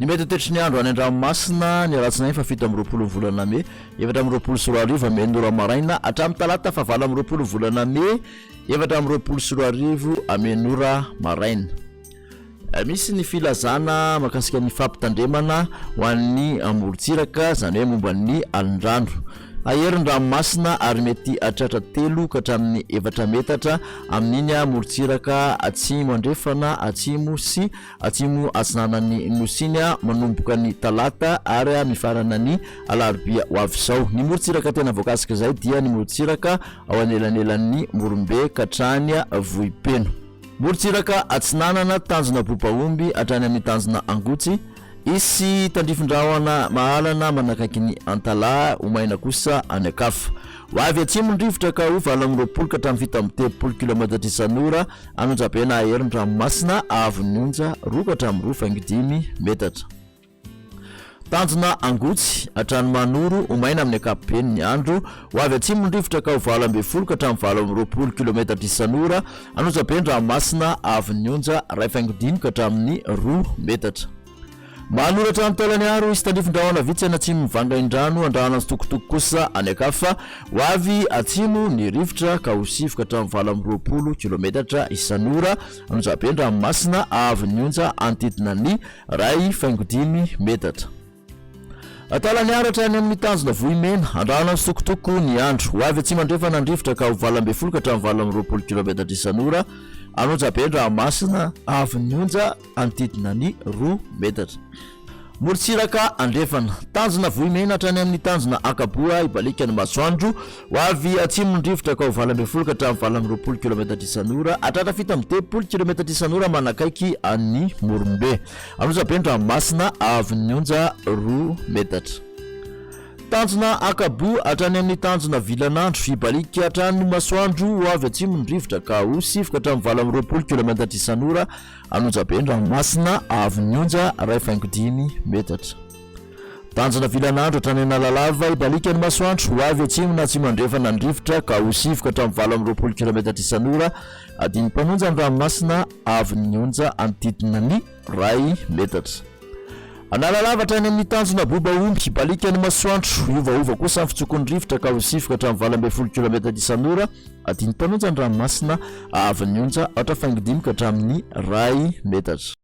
Ny mety toetry ny andro any an-dranomasina ny alatsinainy fa 7 amby 20 volana May, 7 amby 24 amin'ny ora maraina hatramin'ny talata fa 9 amby 20 volana May, 7 amby 24 amin'ny ora maraina. Misy ny filazana makasika ny fampitandremana ho an'ny morontsiraka zany hoe momba ny alin-drano. Aherin'ranomasina ary mety hatratra 3 ka hatramin'ny 4 metatra amin'iny morontsiraka atsimo andrefana, atsimo sy atsimo atsinanan'ny nosiny manomboka ny talata ary mifarana ny alarobia ho avy izao. Ny morontsiraka tena voakasika zay dia ny morontsiraka ao anelanelan'ny Morombe ka hatrany Vohipeno. Morontsiraka atsinanana tanjona bobaomby hatrany amin'ny tanjona angotsy. Isy tandrifin-drahona mahalana manakaiky ny antala omaina kosa anakafa. Ho avy atsimo ny rivotra ka ho 20 ka hatramin'ny 30 km isan'ora anondrapena aherin'ranomasina avy onja 2 ka hatramin'ny 2.5 metatra. Tanjona angotsy hatrany manoro omaina amin'ny ankapobeny ny andro. Ho avy atsimo ny rivotra ka ho 20 ka hatramin'ny 20 km isan'ora anondrapen'ranomasina avy onja 2.5 ka hatramin'ny 2 metatra. Manoratra amin'ny taolany aro isy tandrifin-drahona vitsy any atsimo mivanga in-drano andrahana ny tokotoko kosa any akafa. Ho avy atsimo ny rivotra ka ho 7 ka hatramin'ny 20 km isan'ora anondrapen'ranomasina avy onja antidina ny 2.5 metatra. Atalany aratra any amin'ny tanjona vohimena andrahana ny tokotoko ny andro. Ho avy atsimo andrefana ny rivotra ka ho 20 ka hatramin'ny 20 km isan'ora anondrapen'ranomasina avy onja antidina ny 2 metatra. Morontsiraka andrefana tanjona vohimena hatrany amin'ny tanjona akaboa ibalika ny masoandro. Ho avy atsimo ny rivotra ka ho 20 ka hatramin'ny 20 km isan'ora hatratra 70 km isan'ora manakaiky any Morombe anondrapen'ranomasina avy onja 2 metatra. Tanjona akabo hatrany amin'ny tanjona vilan'andro ibalika hatrany masoandro. Ho avy atsimo ny rivotra ka ho 7 ka hatramin'ny 20 km isan'ora anondrapen'ranomasina avy onja 2.5 metatra. Tanjona vilan'andro hatrany analalava ibalika ny masoandro. Ho avy atsimo na atsimo andrefana ny rivotra ka ho 7 ka hatramin'ny 20 km isan'ora adiny mpanonja ny ranomasina avy onja antidina ny 2 metatra. Analalava hatrany amin'ny tanjona bobaomby ibalika ny masoandro. Iovaova kosa ny fitsokon'ny rivotra ka ho 7 ka hatramin'ny 20 km isan'ora adiny mpanonja ny ranomasina avy onja 2.5 ka hatramin'ny 2 metatra.